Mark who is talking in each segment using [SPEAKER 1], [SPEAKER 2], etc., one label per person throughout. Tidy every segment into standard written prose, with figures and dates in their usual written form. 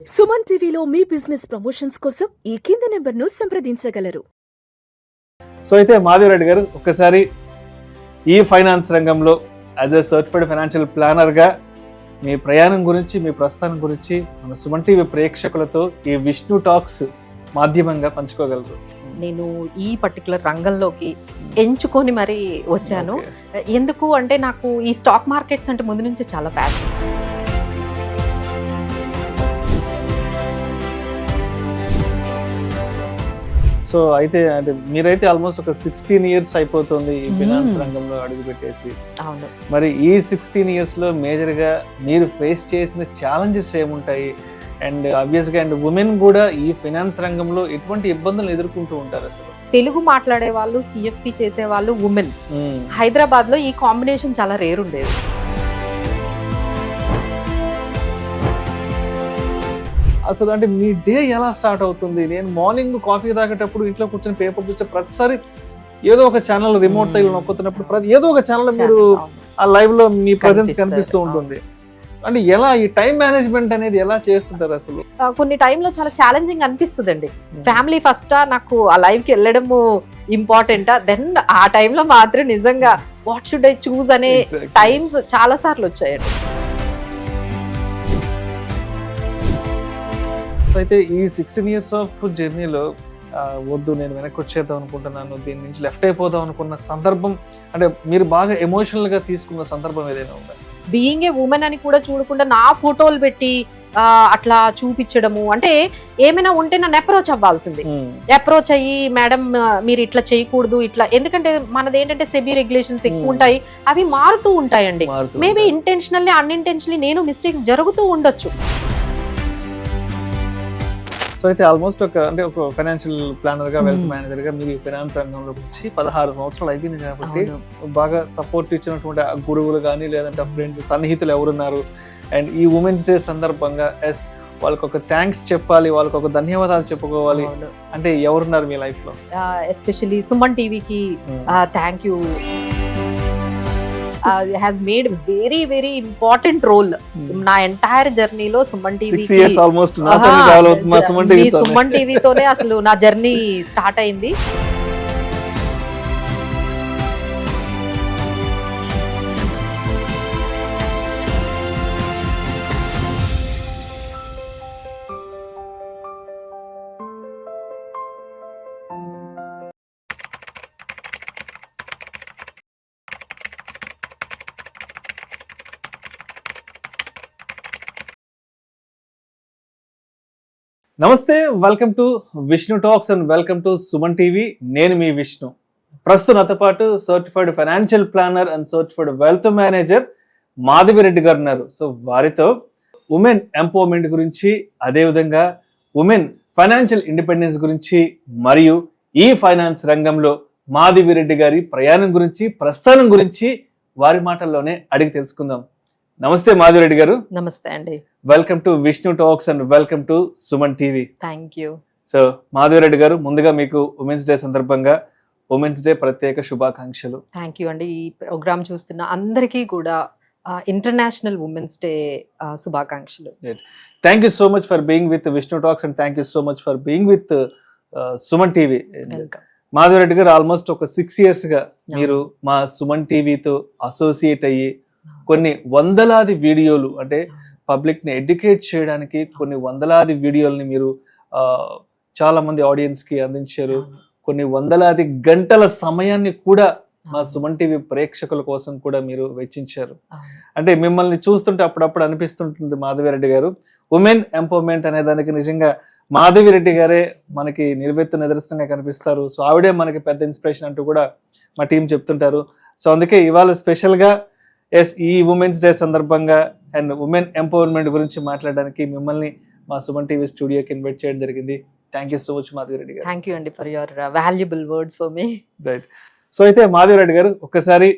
[SPEAKER 1] సుమన్ టీవీలో మీ business promotions కోసం ఈ కింది నెంబర్ను సంప్రదించగలరు.
[SPEAKER 2] సో అయితే మాధవరెడ్డి గారు ఒక్కసారి ఈ ఫైనాన్స్ రంగంలో యాజ్ ఎ సర్టిఫైడ్ ఫైనాన్షియల్ ప్లానర్గా మీ ప్రయాణం గురించి, మీ ప్రస్థానం గురించి మన సుమన్ టీవీ ప్రేక్షకులతో ఈ విష్ణు టాక్స్ మాధ్యమంగా పంచుకోగలరు.
[SPEAKER 3] నేను ఈ పర్టికులర్ రంగంలోకి ఎంచుకొని మరి వచ్చాను. ఎందుకు అంటే నాకు ఈ స్టాక్ మార్కెట్స్ అంటే ముందు నుంచి చాలా ప్యాషన్.
[SPEAKER 2] సో అయితే అంటే మీరైతే ఆల్మోస్ట్ ఒక 16 years అయిపోతుంది ఈ ఫైనాన్స్ రంగంలో అడుగు పెట్టేసి.
[SPEAKER 3] అవును.
[SPEAKER 2] మరి ఈ 16 years లో మేజర్గా మీరు ఫేస్ చేసిన ఛాలెంజెస్ ఏముంటాయి? అండ్ ఆబ్వియస్గా అండ్ ఉమెన్ కూడా ఈ ఫైనాన్స్ రంగంలో ఎటువంటి ఇబ్బందులు ఎదుర్కొంటూ ఉంటారు అసలు?
[SPEAKER 3] తెలుగు మాట్లాడే వాళ్ళు, సిఎఫ్పి చేసే వాళ్ళు ఉమెన్. హైదరాబాద్ లో ఈ కాంబినేషన్ చాలా రేర్ ఉండేది.
[SPEAKER 2] అసలు అంటే మీ డే ఎలా స్టార్ట్ అవుతుంది? నేను మార్నింగ్ కాఫీ తాగేటప్పుడు ఇంట్లో కూర్చొని పేపర్ చూస్తే ప్రతిసారి ఏదో ఒక ఛానల్ రిమోట్ తగిలి నొక్కుతున్నప్పుడు ఏదో ఒక ఛానల్ మీరు ఆ లైవ్ లో మీ ప్రజెన్స్ కనిపిస్తూ ఉంటుంది. అంటే ఎలా ఈ టైం మేనేజ్మెంట్ అనేది ఎలా చేస్తుంటారు అసలు?
[SPEAKER 3] కొన్ని టైంలో చాలా ఛాలెంజింగ్ అనిపిస్తుంది అండి. ఫ్యామిలీ ఫస్ట్, నాకు ఆ లైవ్ కి వెళ్ళడము ఇంపార్టెంటా, దెన్ ఆ టైంలో మాత్రం నిజంగా వాట్ షుడ్ ఐ చూస్ అనే టైమ్స్ చాలా సార్లు వచ్చాయండి.
[SPEAKER 2] అయితే ఈ 16 years ఆఫ్ జర్నీలో వద్దు నేను వెనక్కి వచ్చేద్దాం అనుకుంటున్నాను, దీని నుంచి లెఫ్ట్ అయిపోదాం అనుకున్న సందర్భం, అంటే మీరు బాగా ఎమోషనల్ గా తీసుకున్న సందర్భం ఏదైనా ఉందా?
[SPEAKER 3] బీయింగ్ ఏ ఉమెన్ అని కూడా చూడకుండా నా ఫోటోలు పెట్టి అట్లా చూపించడము, అంటే ఏమైనా ఉంటే నన్ను అప్రోచ్ అవ్వాల్సింది. అప్రోచ్ అయ్యి మేడం మీరు ఇట్లా చేయకూడదు ఇట్లా, ఎందుకంటే మనది ఏంటంటే సెబీ రెగ్యులేషన్స్ ఎక్కువ ఉంటాయి, అవి మారుతూ ఉంటాయండి. మేబీ ఇంటెన్షనల్లీ అన్ఇంటెన్షనల్లీ నేను మిస్టేక్స్ జరుగుతూ ఉండొచ్చు.
[SPEAKER 2] సో అయితే ఆల్మోస్ట్ ఒక ఫైనాన్షియల్ ప్లానర్ గా, వెల్త్ మేనేజర్ గా మీరు ఫైనాన్స్ రంగంలోకి వచ్చి 16 సంవత్సరాలు అయిపోయింది కాబట్టి బాగా సపోర్ట్ ఇచ్చినటువంటి గురువులు కానీ లేదంటే ఫ్రెండ్స్, సన్నిహితులు ఎవరున్నారు? అండ్ ఈ ఉమెన్స్ డే సందర్భంగా వాళ్ళకి ఒక థ్యాంక్స్ చెప్పాలి, వాళ్ళకి ఒక ధన్యవాదాలు చెప్పుకోవాలి అంటే ఎవరున్నారు మీ లైఫ్ లో?
[SPEAKER 3] ఎస్పెషల్లీ సుమన్ టీవీకి thank you. has made very very important role నా ఎంటైర్ జర్నీలో. సుమన్ టీవీ సుమన్ టీవీతోనే అసలు నా జర్నీ స్టార్ట్ అయింది.
[SPEAKER 2] నమస్తే, welcome to Vishnu talks and welcome to Suman TV. నేను మీ విష్ణు. ప్రస్తుతం నాతో పాటు certified financial planner and certified wealth manager Madhavi Reddy గారు ఉన్నారు. సో వారితో ఉమెన్ ఎంపవర్మెంట్ గురించి, అదేవిధంగా ఉమెన్ ఫైనాన్షియల్ ఇండిపెండెన్స్ గురించి, మరియు ఈ ఫైనాన్స్ రంగంలో మాధవిరెడ్డి గారి ప్రయాణం గురించి, ప్రస్థానం గురించి వారి మాటల్లోనే అడిగి తెలుసుకుందాం. నమస్తే మాధవిరెడ్డి గారు.
[SPEAKER 3] నమస్తే అండి.
[SPEAKER 2] Welcome to Vishnu talks and welcome to Suman TV.
[SPEAKER 3] Thank you.
[SPEAKER 2] So Madhavi Reddy గారు, ముందుగా మీకు ఉమెన్స్ డే సందర్భంగా ఉమెన్స్ డే ప్రత్యేక శుభాకాంక్షలు.
[SPEAKER 3] థ్యాంక్ యూ అండి. ఈ ప్రోగ్రామ్ చూస్తున్న అందరికీ కూడా ఇంటర్నేషనల్ ఉమెన్స్ డే శుభాకాంక్షలు.
[SPEAKER 2] Thank you so much for being with Vishnu talks and thank you so much for being with Suman TV. Madhavi Reddy గారు, ఆల్మోస్ట్ ఒక 6 years గా మీరు మా సుమన్ టీవీతో అసోసియేట్ అయ్యి కొన్ని వందలాది వీడియోలు, అంటే పబ్లిక్ ని ఎడ్యుకేట్ చేయడానికి కొన్ని వందలాది వీడియోల్ని మీరు చాలా మంది ఆడియన్స్ కి అందించారు. కొన్ని వందలాది గంటల సమయాన్ని కూడా మా సుమన్ టీవీ ప్రేక్షకుల కోసం కూడా మీరు వెచ్చించారు. అంటే మిమ్మల్ని చూస్తుంటే అప్పుడప్పుడు అనిపిస్తుంటుంది మాధవిరెడ్డి గారు, ఉమెన్ ఎంపవర్మెంట్ అనే దానికి నిజంగా మాధవిరెడ్డి గారే మనకి నిలువెత్తు నిదర్శనంగా కనిపిస్తారు. సో ఆవిడే మనకి పెద్ద ఇన్స్పిరేషన్ అంటూ కూడా మా టీం చెప్తుంటారు. సో అందుకే ఇవాళ స్పెషల్ గా ఈ ఉమెన్స్ డే సందర్భంగా అండ్ ఉమెన్ ఎంపవర్మెంట్ గురించి మాట్లాడడానికి మిమ్మల్ని మా సుమన్ టీవీ స్టూడియోకి ఇన్వైట్ చేయడం జరిగింది. Thank you so much Madhavi Reddy గారు.
[SPEAKER 3] థ్యాంక్ యూ అండి for your valuable words for me.
[SPEAKER 2] Right. So అయితే మాధవిరెడ్డి గారు, ఒక్కసారి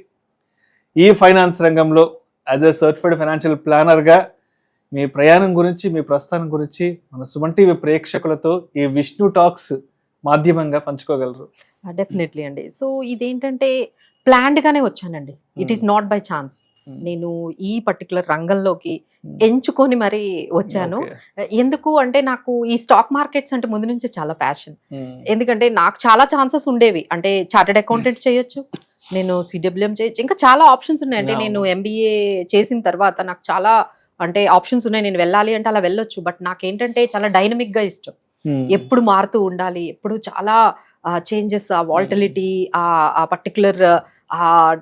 [SPEAKER 2] ఈ ఫైనాన్స్ రంగంలో as a certified financial planner గా మీ ప్రయాణం గురించి, మీ ప్రస్థానం గురించి మన సుమన్ టీవీ ప్రేక్షకులతో ఈ విష్ణు టాక్స్ మాధ్యమంగా పంచుకోగలరు?
[SPEAKER 3] డెఫినెట్లీ అండి. సో ఇదేంటంటే ప్లాన్డ్ గానే వచ్చానండి. It is not by chance. నేను ఈ పర్టికులర్ రంగంలోకి ఎంచుకొని మరి వచ్చాను. ఎందుకు అంటే నాకు ఈ స్టాక్ మార్కెట్స్ అంటే ముందు నుంచే చాలా ప్యాషన్. ఎందుకంటే నాకు చాలా ఛాన్సెస్ ఉండేవి. అంటే చార్టెడ్ అకౌంటెంట్ చేయొచ్చు, నేను సిడబ్ల్యూఎం చేయొచ్చు, ఇంకా చాలా ఆప్షన్స్ ఉన్నాయి. అంటే నేను ఎంబీఏ చేసిన తర్వాత నాకు చాలా అంటే ఆప్షన్స్ ఉన్నాయి. నేను వెళ్ళాలి అంటే అలా వెళ్ళొచ్చు. బట్ నాకేంటంటే చాలా డైనమిక్ గా ఇష్టం. ఎప్పుడు మారుతూ ఉండాలి, ఎప్పుడు చాలా చేంజెస్, ఆ వాల్టిలిటీ, ఆ పర్టికులర్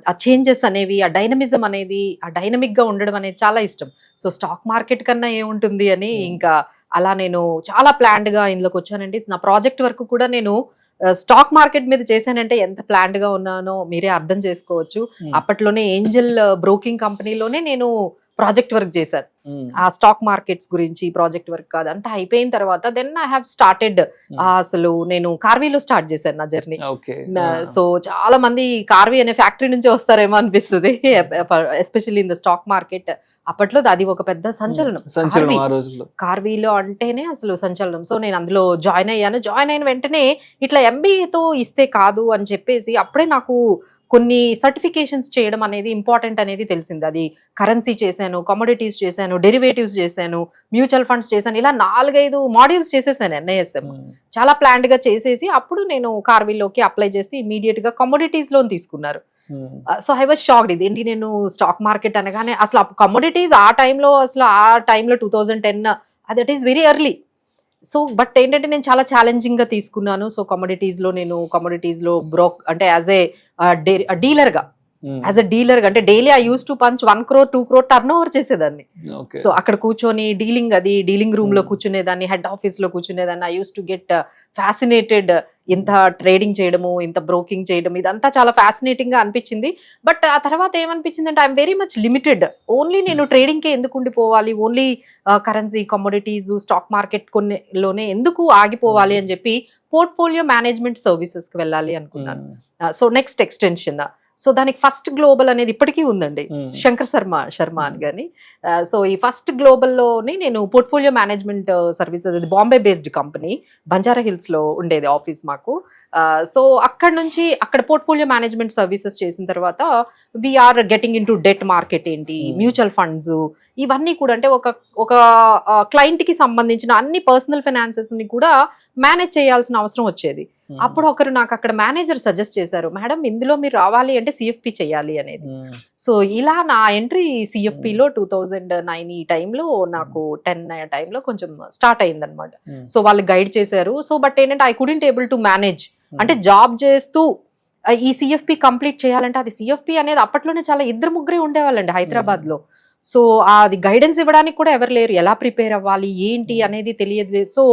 [SPEAKER 3] ఆ చేంజెస్ అనేవి, ఆ డైనమిజం అనేది, ఆ డైనమిక్ గా ఉండడం అనేది చాలా ఇష్టం. సో స్టాక్ మార్కెట్ కన్నా ఏముంటుంది అని ఇంకా అలా నేను చాలా ప్లాన్డ్ గా ఇందులోకి వచ్చానండి. నా ప్రాజెక్ట్ వర్క్ కూడా నేను స్టాక్ మార్కెట్ మీద చేశానంటే ఎంత ప్లాన్డ్ గా ఉన్నానో మీరే అర్థం చేసుకోవచ్చు. అప్పట్లోనే ఏంజల్ బ్రోకింగ్ కంపెనీలోనే నేను ప్రాజెక్ట్ వర్క్ చేశాను. ఆ స్టాక్ మార్కెట్స్ గురించి ప్రాజెక్ట్ వర్క్ అదంతా అయిపోయిన తర్వాత దెన్ ఐ హావ్ స్టార్టెడ్. అసలు నేను కార్వీలో స్టార్ట్ చేశాను నా జర్నీ. సో చాలా మంది కార్వీ అనే ఫ్యాక్టరీ నుంచి వస్తారేమో అనిపిస్తుంది, especially in the stock market. అప్పట్లో అది ఒక పెద్ద సంచలనం. కార్వీలో అంటేనే అసలు సంచలనం. సో నేను అందులో జాయిన్ అయ్యాను. జాయిన్ అయిన వెంటనే ఇట్లా ఎంబీఏతో ఇస్తే కాదు అని చెప్పేసి అప్పుడే నాకు కొన్ని సర్టిఫికేషన్స్ చేయడం అనేది ఇంపార్టెంట్ అనేది తెలిసింది. అది కరెన్సీ చేశాను, కమోడిటీస్ చేశాను, డెరివేటివ్స్ చేశాను, మ్యూచువల్ ఫండ్స్ చేశాను, ఇలా 4-5 మాడ్యూల్స్ చేసేసాను ఎన్ఐఎస్ఎం. చాలా ప్లాన్డ్ గా చేసేసి అప్పుడు నేను కార్వీలోకి అప్లై చేస్తే ఇమీడియట్ గా కమోడిటీస్ లోన్ తీసుకున్నారు. So I was shocked. ఇదేంటి, నేను స్టాక్ మార్కెట్ అనగానే అసలు కమోడిటీస్ ఆ టైంలో 2010 that is very early. So but ఏంటంటే నేను చాలా ఛాలెంజింగ్ గా తీసుకున్నాను. సో కమోడిటీస్ లో బ్రోక్ అంటే యాజ్ ఏ డీలర్ గా అంటే daily I use to punch 1 crore 2 crore turn over చేసేదాన్ని. సో అక్కడ కూర్చొని డీలింగ్ రూమ్ లో కూర్చునేదాన్ని, హెడ్ ఆఫీస్ లో కూర్చునేదాన్ని. I use to get fascinated. ఇంత ట్రేడింగ్ చేయడము, ఇంత బ్రోకింగ్ చేయడం, ఇదంతా చాలా ఫ్యాసినేటింగ్ గా అనిపించింది. బట్ ఆ తర్వాత ఏమనిపించింది అంటే I'm very much limited. Only నేను ట్రేడింగ్ కే ఎందుకు ఉండిపోవాలి, only currency, commodities, stock market కొన్నిలోనే ఎందుకు ఆగిపోవాలి అని చెప్పి పోర్ట్ఫోలియో మేనేజ్మెంట్ సర్వీసెస్ కి వెళ్ళాలి అనుకున్నాను. So next extension. సో దానికి ఫస్ట్ గ్లోబల్ అనేది ఇప్పటికీ ఉందండి, శంకర్ శర్మ అని. కానీ సో ఈ ఫస్ట్ గ్లోబల్లోని నేను పోర్ట్ఫోలియో మేనేజ్మెంట్ సర్వీసెస్, అది Bombay based company, Banjara hills లో ఉండేది ఆఫీస్ మాకు. సో అక్కడ పోర్ట్ఫోలియో మేనేజ్మెంట్ సర్వీసెస్ చేసిన తర్వాత we're getting into debt market ఏంటి, మ్యూచువల్ ఫండ్స్, ఇవన్నీ కూడా అంటే ఒక క్లయింట్ కి సంబంధించిన అన్ని పర్సనల్ ఫైనాన్సెస్ ని కూడా మేనేజ్ చేయాల్సిన అవసరం వచ్చేది. అప్పుడు ఒకరు నాకు అక్కడ మేనేజర్ సజెస్ట్ చేశారు, మేడం ఇందులో మీరు రావాలి అంటే సిఎఫ్పి చేయాలి అనేది. సో ఇలా నా ఎంట్రీ సిఎఫ్పిలో 2009 ఈ టైంలో, నాకు 10 టైంలో కొంచెం స్టార్ట్ అయింది అనమాట. సో వాళ్ళు గైడ్ చేశారు. సో బట్ ఏంటంటే I couldn't able to manage. అంటే జాబ్ చేస్తూ ఈ సిఎఫ్పి కంప్లీట్ చేయాలంటే, అది సిఎఫ్పి అనేది అప్పట్లోనే చాలా 2-3 ఉండేవాళ్ళండి హైదరాబాద్ లో. సో అది గైడెన్స్ ఇవ్వడానికి కూడా ఎవరు లేరు, ఎలా ప్రిపేర్ అవ్వాలి ఏంటి అనేది తెలియదు. సో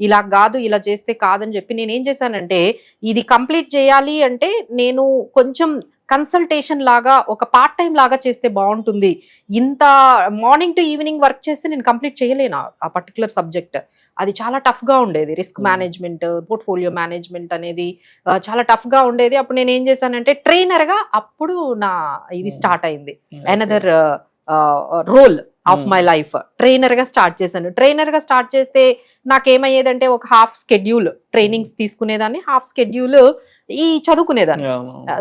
[SPEAKER 3] ఇలా కాదు, ఇలా చేస్తే కాదని చెప్పి నేను ఏం చేశానంటే, ఇది కంప్లీట్ చేయాలి అంటే నేను కొంచెం కన్సల్టేషన్ లాగా, ఒక పార్ట్ టైం లాగా చేస్తే బాగుంటుంది. ఇంత మార్నింగ్ టు ఈవినింగ్ వర్క్ చేస్తే నేను కంప్లీట్ చేయలేను ఆ పర్టికులర్ సబ్జెక్ట్. అది చాలా టఫ్ గా ఉండేది. రిస్క్ మేనేజ్మెంట్, పోర్ట్ఫోలియో మేనేజ్మెంట్ అనేది చాలా టఫ్ గా ఉండేది. అప్పుడు నేను ఏం చేశానంటే ట్రైనర్ గా అప్పుడు నా ఇది స్టార్ట్ అయింది. Another role of my life. Trainer గా స్టార్ట్ చేశాను. ట్రైనర్ గా స్టార్ట్ చేస్తే నాకేమయ్యేదంటే, ఒక హాఫ్ స్కెడ్యూల్ ట్రైనింగ్స్ తీసుకునేదాన్ని, హాఫ్ స్కెడ్యూల్ ఈ చదువుకునేదాన్ని.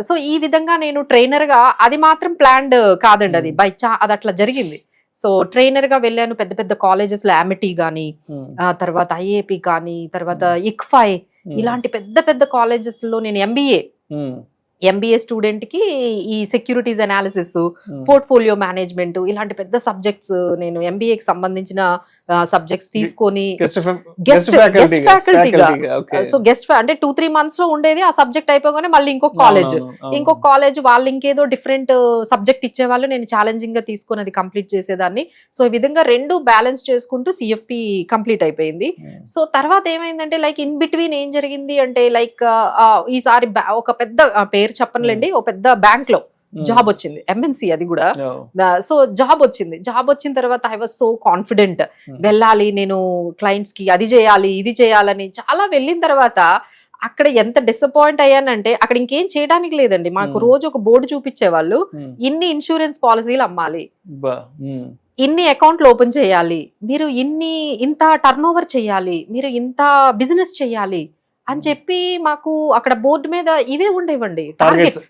[SPEAKER 3] సో ఈ విధంగా నేను ట్రైనర్ గా, అది మాత్రం ప్లాన్డ్ కాదండి, అది అది అట్లా జరిగింది. సో ట్రైనర్ గా వెళ్ళాను పెద్ద పెద్ద కాలేజెస్ లో, అమిటీ గానీ, తర్వాత ఐఏపి కానీ, తర్వాత ఇక్ఫై, ఇలాంటి పెద్ద పెద్ద కాలేజెస్ లో నేను ఎంబీఏ స్టూడెంట్ కి ఈ సెక్యూరిటీస్ అనాలిసిస్, పోర్ట్ఫోలియో మేనేజ్మెంట్, ఇలాంటి పెద్ద సబ్జెక్ట్స్, నేను ఎంబీఏకి సంబంధించిన సబ్జెక్ట్స్ తీసుకొని గెస్ట్ ఫ్యాకల్టీగా, సో గెస్ట్ అంటే 2-3 months లో ఉండేది. ఆ సబ్జెక్ట్ అయిపోగానే మళ్ళీ ఇంకొక కాలేజ్ వాళ్ళు ఇంకేదో డిఫరెంట్ సబ్జెక్ట్ ఇచ్చేవాళ్ళు, నేను ఛాలెంజింగ్ గా తీసుకొని అది కంప్లీట్ చేసేదాన్ని. సో ఈ విధంగా 2 బ్యాలెన్స్ చేసుకుంటూ సిఎఫ్పి కంప్లీట్ అయిపోయింది. సో తర్వాత ఏమైందంటే, లైక్ ఇన్ బిట్వీన్ ఏం జరిగింది అంటే, లైక్ ఈసారి ఒక పెద్ద పేరు చెప్పనులేండి, ఒక పెద్ద బ్యాంక్ లో జాబ్ వచ్చింది, ఎంఎన్సి అది కూడా. సో జాబ్ వచ్చిన తర్వాత ఐ వాజ్ సో కాన్ఫిడెంట్, వెళ్ళాలి నేను క్లయింట్స్ కి, అది చేయాలి ఇది చేయాలని. చాలా వెళ్ళిన తర్వాత అక్కడ ఎంత డిసప్పాయింట్ అయ్యానంటే, అక్కడ ఇంకేం చేయడానికి లేదండి. మాకు రోజు ఒక బోర్డు చూపించేవాళ్ళు, ఇన్ని ఇన్సూరెన్స్ పాలసీలు అమ్మాలి, ఇన్ని అకౌంట్లు ఓపెన్ చేయాలి, మీరు ఇంత టర్న్ ఓవర్ చేయాలి, మీరు ఇంత బిజినెస్ చేయాలి అని చెప్పి మాకు అక్కడ బోర్డు మీద ఇవే ఉండేవండి,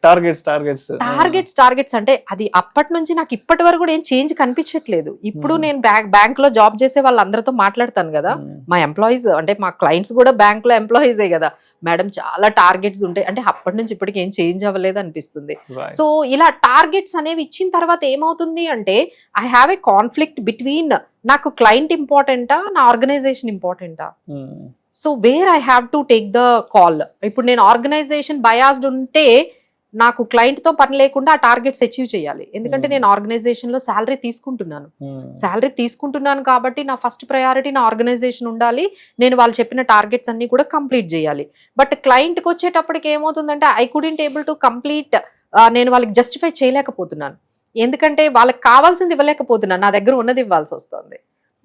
[SPEAKER 3] టార్గెట్స్ అంటే అది అప్పటి నుంచి నాకు ఇప్పటి వరకు కూడా ఏం చేంజ్ కనిపించట్లేదు. ఇప్పుడు నేను బ్యాంక్ లో జాబ్ చేసే వాళ్ళందరితో మాట్లాడతాను కదా, మా ఎంప్లాయీస్ అంటే మా క్లయింట్స్ కూడా బ్యాంక్ లో ఎంప్లాయీసే కదా, మేడం చాలా టార్గెట్స్ ఉంటాయి అంటే అప్పటి నుంచి ఇప్పటికి ఏం చేంజ్ అవ్వలేదు అనిపిస్తుంది. సో ఇలా టార్గెట్స్ అనేవి ఇచ్చిన తర్వాత ఏమవుతుంది అంటే I have a conflict between నాకు క్లయింట్ ఇంపార్టెంటా నా ఆర్గనైజేషన్ ఇంపార్టెంటా. So where I have to take the call. ఇప్పుడు నేను ఆర్గనైజేషన్ బయాస్డ్ ఉంటే నాకు క్లయింట్ తో పని లేకుండా ఆ టార్గెట్స్ అచీవ్ చేయాలి. ఎందుకంటే నేను ఆర్గనైజేషన్ లో శాలరీ తీసుకుంటున్నాను కాబట్టి నా ఫస్ట్ ప్రయారిటీ నా ఆర్గనైజేషన్ ఉండాలి, నేను వాళ్ళు చెప్పిన టార్గెట్స్ అన్ని కూడా కంప్లీట్ చేయాలి. బట్ క్లయింట్ కి వచ్చేటప్పటికి ఏమవుతుందంటే I couldn't able to complete, నేను వాళ్ళకి జస్టిఫై చేయలేకపోతున్నాను. ఎందుకంటే వాళ్ళకి కావాల్సింది ఇవ్వలేకపోతున్నాను, నా దగ్గర ఉన్నది ఇవ్వాల్సి వస్తుంది.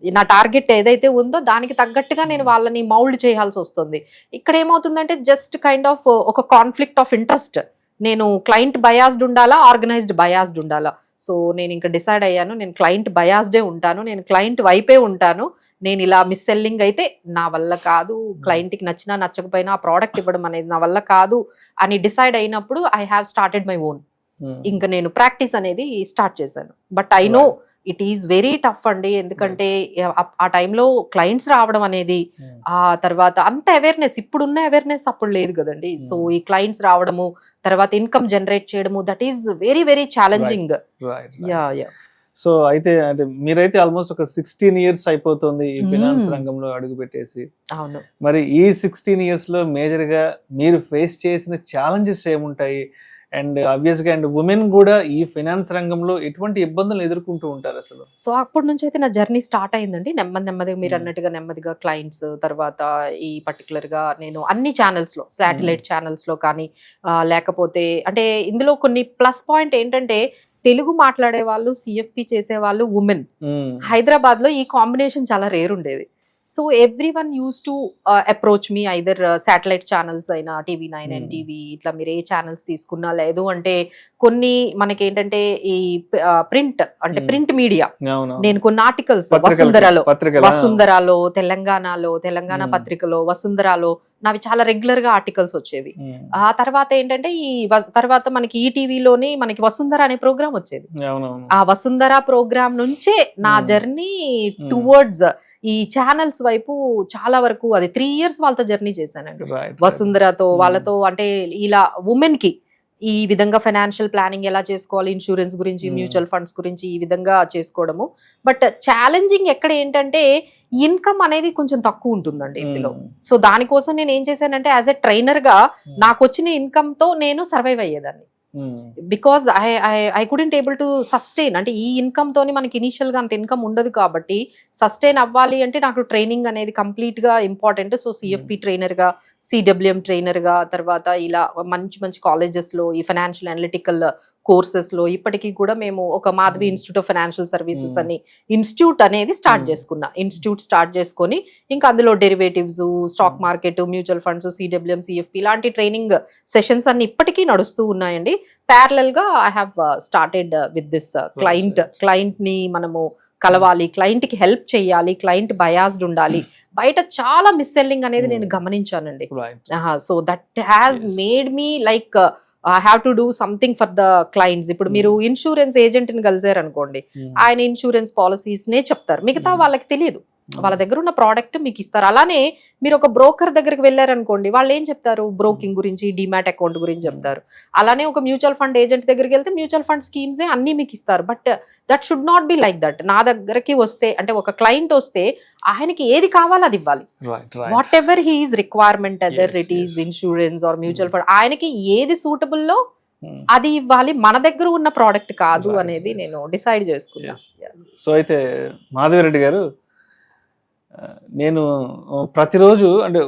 [SPEAKER 3] నా టార్గెట్ ఏదైతే ఉందో దానికి తగ్గట్టుగా నేను వాళ్ళని మౌల్డ్ చేయాల్సి వస్తుంది. ఇక్కడ ఏమవుతుందంటే జస్ట్ కైండ్ ఆఫ్ ఒక కాన్ఫ్లిక్ట్ ఆఫ్ ఇంట్రెస్ట్. నేను క్లయింట్ బయాస్డ్ ఉండాలా, ఆర్గనైజ్డ్ బయాస్డ్ ఉండాలా. సో నేను ఇంకా డిసైడ్ అయ్యాను, నేను క్లయింట్ బయాస్డే ఉంటాను, నేను క్లయింట్ వైపే ఉంటాను. నేను ఇలా మిస్ సెల్లింగ్ అయితే నా వల్ల కాదు, క్లయింట్కి నచ్చినా నచ్చకపోయినా ఆ ప్రోడక్ట్ ఇవ్వడం అనేది నా వల్ల కాదు అని డిసైడ్ అయినప్పుడు I have started my own. ఇంకా నేను ప్రాక్టీస్ అనేది స్టార్ట్ చేశాను. But I know it is very tough అండి, ఎందుకంటే ఆ టైంలో క్లయింట్స్ రావడం అనేది, ఆ తర్వాత అంత అవేర్నెస్, ఇప్పుడున్న అవేర్నెస్ అప్పుడు లేదు కదండి. సో ఈ క్లయింట్స్ రావడము, తర్వాత ఇన్కమ్ జనరేట్ చేయడము, that is very very challenging.
[SPEAKER 2] So అయితే అంటే మీరైతే ఆల్మోస్ట్ ఒక 16 years అయిపోతుంది ఈ ఫినాన్స్ రంగంలో అడుగు పెట్టేసి.
[SPEAKER 3] అవును.
[SPEAKER 2] మరి ఈ 16 years లో మేజర్ గా మీరు ఫేస్ చేసిన ఛాలెంజెస్ ఏముంటాయి? అండ్ ఆబ్వియస్ గా అండ్ ఉమెన్ కూడా ఈ ఫైనాన్స్ రంగంలో ఎటువంటి ఇబ్బందులు ఎదుర్కొంటూ ఉంటారు అసలు?
[SPEAKER 3] సో అప్పటి నుంచి అయితే నా జర్నీ స్టార్ట్ అయిందండి, నెమ్మదిగా మీరు అన్నట్టుగా నెమ్మదిగా క్లయింట్స్, తర్వాత ఈ పర్టికులర్ గా నేను అన్ని ఛానల్స్ లో, శాటిలైట్ ఛానల్స్ లో కానీ లేకపోతే అంటే ఇందులో కొన్ని ప్లస్ పాయింట్ ఏంటంటే తెలుగు మాట్లాడే వాళ్ళు, సిఎఫ్పి చేసే వాళ్ళు ఉమెన్. హైదరాబాద్ లో ఈ కాంబినేషన్ చాలా రేర్ ఉండేది. So everyone use to approach me, either satellite channels అయినా, టీవీ9, ఎన్టీవీ, ఇట్లా మీరు ఏ ఛానల్స్ తీసుకున్నా, లేదు అంటే కొన్ని మనకి ఏంటంటే ఈ ప్రింట్ అంటే ప్రింట్ మీడియా, నేను కొన్ని ఆర్టికల్స్ వసుంధరాలో, తెలంగాణ పత్రికలో, వసుంధరాలో నావి చాలా రెగ్యులర్ గా ఆర్టికల్స్ వచ్చేవి. ఆ తర్వాత ఏంటంటే తర్వాత మనకి ఈ టీవీలోని మనకి వసుంధర అనే ప్రోగ్రామ్ వచ్చేది. ఆ వసుంధర ప్రోగ్రామ్ నుంచే నా జర్నీ టువర్డ్స్ ఈ ఛానల్స్ వైపు చాలా వరకు, అది 3 years వాళ్ళతో జర్నీ చేశానండి. వసుంధరతో వాళ్ళతో అంటే ఇలా ఉమెన్ కి ఈ విధంగా ఫైనాన్షియల్ ప్లానింగ్ ఎలా చేసుకోవాలి, ఇన్సూరెన్స్ గురించి, మ్యూచువల్ ఫండ్స్ గురించి ఈ విధంగా చేసుకోవడము. బట్ ఛాలెంజింగ్ ఎక్కడ ఏంటంటే ఇన్కమ్ అనేది కొంచెం తక్కువ ఉంటుందండి ఇందులో. సో దానికోసం నేను ఏం చేశానంటే యాజ్ ఎ ట్రైనర్ గా నాకు వచ్చిన ఇన్కమ్ తో నేను సర్వైవ్ అయ్యేదాన్ని. Because I couldn't able to sustain, అంటే ఈ ఇన్కమ్ తోని మనకి ఇనిషియల్ గా అంత ఇన్కమ్ ఉండదు కాబట్టి సస్టైన్ అవ్వాలి అంటే నాకు ట్రైనింగ్ అనేది కంప్లీట్ గా ఇంపార్టెంట్. సో సిఎఫ్పి ట్రైనర్ గా, సిడబ్ల్యూఎం ట్రైనర్ గా, తర్వాత ఇలా మంచి కాలేజెస్ లో ఈ ఫైనాన్షియల్ అనలిటికల్ కోర్సెస్ లో ఇప్పటికీ కూడా మేము ఒక Madhavi institute of financial services అని ఇన్స్టిట్యూట్ అనేది ఇన్స్టిట్యూట్ స్టార్ట్ చేసుకుని ఇంకా అందులో derivatives, stock market, mutual funds, CWM, CFP ఇలాంటి ట్రైనింగ్ సెషన్స్ అన్ని ఇప్పటికీ నడుస్తూ ఉన్నాయండి. ప్యారలల్ గా I have started with this client ని మనము కలవాలి, క్లయింట్ కి హెల్ప్ చేయాలి, క్లయింట్ బయాస్డ్ ఉండాలి. బయట చాలా మిస్ సెల్లింగ్ అనేది నేను గమనించానండి. So that has made me like I have to do something for the clients. ఇప్పుడు మీరు ఇన్సూరెన్స్ ఏజెంట్ ని కలిసారు అనుకోండి, ఆయన ఇన్సూరెన్స్ పాలసీస్ నే చెప్తారు, మిగతా వాళ్ళకి తెలియదు. వాళ్ళ దగ్గర ఉన్న ప్రోడక్ట్ మీకు ఇస్తారు. అలానే మీరు ఒక బ్రోకర్ దగ్గరికి వెళ్ళారనుకోండి, వాళ్ళు ఏం చెప్తారు, బ్రోకింగ్ గురించి, డిమాట్ అకౌంట్ గురించి చెప్తారు. అలానే ఒక మ్యూచువల్ ఫండ్ ఏజెంట్ దగ్గరికి వెళ్తే మ్యూచువల్ ఫండ్ స్కీమ్స్ అన్ని మీకు ఇస్తారు. But that should not be like that. నా దగ్గరకి వస్తే అంటే ఒక క్లయింట్ వస్తే ఆయనకి ఏది కావాలో అది ఇవ్వాలి. Whatever he's requirement, other it is insurance or mutual fund, ఆయనకి ఏది సూటబుల్ లో అది ఇవ్వాలి, మన దగ్గర ఉన్న ప్రోడక్ట్ కాదు అనేది నేను డిసైడ్ చేసుకున్నా.
[SPEAKER 2] సో అయితే మాధవిరెడ్డి గారు, నేను ప్రతిరోజు అంటే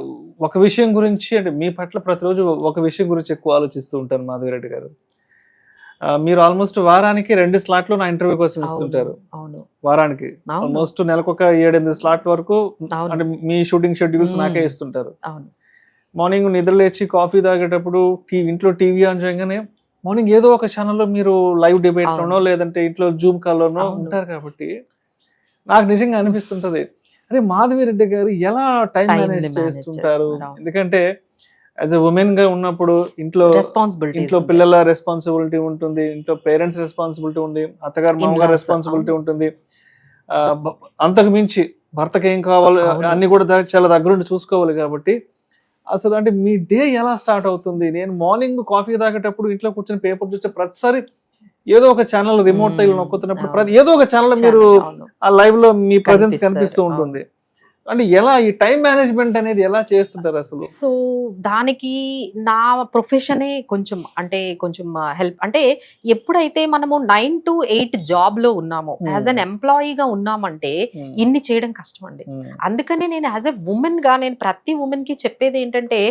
[SPEAKER 2] ఒక విషయం గురించి, అంటే మీ పట్ల ప్రతిరోజు ఒక విషయం గురించి ఎక్కువ ఆలోచిస్తూ ఉంటాను మాధవిరెడ్డి గారు. మీరు ఆల్మోస్ట్ వారానికి 2 slots నా ఇంటర్వ్యూ కోసం ఇస్తుంటారు. వారానికి ఆల్మోస్ట్ నెలకు ఒక 7-8 slots వరకు అంటే మీ షూటింగ్ షెడ్యూల్స్ నాకే ఇస్తుంటారు. మార్నింగ్ నిద్ర లేచి కాఫీ తాగేటప్పుడు ఇంట్లో టీవీ ఆన్ చేయగానే మార్నింగ్ ఏదో ఒక ఛానల్లో మీరు లైవ్ డిబేట్ లోనో లేదంటే ఇంట్లో జూమ్ కాల్లోనో ఉంటారు. కాబట్టి నాకు నిజంగా అనిపిస్తుంటది, అరే మాధవిరెడ్డి గారు ఎలా టైం మేనేజ్ చేస్తుంటారు? ఎందుకంటే యాజ్ ఎ ఉమెన్ గా ఉన్నప్పుడు ఇంట్లో
[SPEAKER 3] రెస్పాన్సిబిలిటీ
[SPEAKER 2] పిల్లల రెస్పాన్సిబిలిటీ ఉంటుంది, ఇంట్లో పేరెంట్స్ రెస్పాన్సిబిలిటీ ఉంది, అత్తగారు మామగారు రెస్పాన్సిబిలిటీ ఉంటుంది. అంతకు మించి భర్తకి ఏం కావాలి అన్ని కూడా చాలా దగ్గరుండి చూసుకోవాలి. కాబట్టి అసలు అంటే మీ డే ఎలా స్టార్ట్ అవుతుంది? నేను మార్నింగ్ కాఫీ తాగేటప్పుడు ఇంట్లో కూర్చొని పేపర్ చూస్తే ప్రతిసారి ఏదో ఒక ఛానల్ రిమోట్ తగిలి నొక్కుతున్నప్పుడు ఏదో ఒక ఛానల్ మీరు ఆ లైవ్ లో మీ ప్రెజెన్స్ కనిపిస్తూ ఉంటుంది. అంటే ఎలా ఈ టైం మేనేజ్మెంట్ అనేది ఎలా చేస్తుంటారు అసలు?
[SPEAKER 3] సో దానికి నా ప్రొఫెషనే కొంచెం హెల్ప్. అంటే ఎప్పుడైతే మనము 9 to 8 జాబ్ లో ఉన్నామో, యాజ్ అన్ ఎంప్లాయీగా ఉన్నామంటే ఇన్ని చేయడం కష్టం అండి. అందుకనే నేను యాజ్ ఎ ఉమెన్ గా నేను ప్రతి ఉమెన్ కి చెప్పేది ఏంటంటే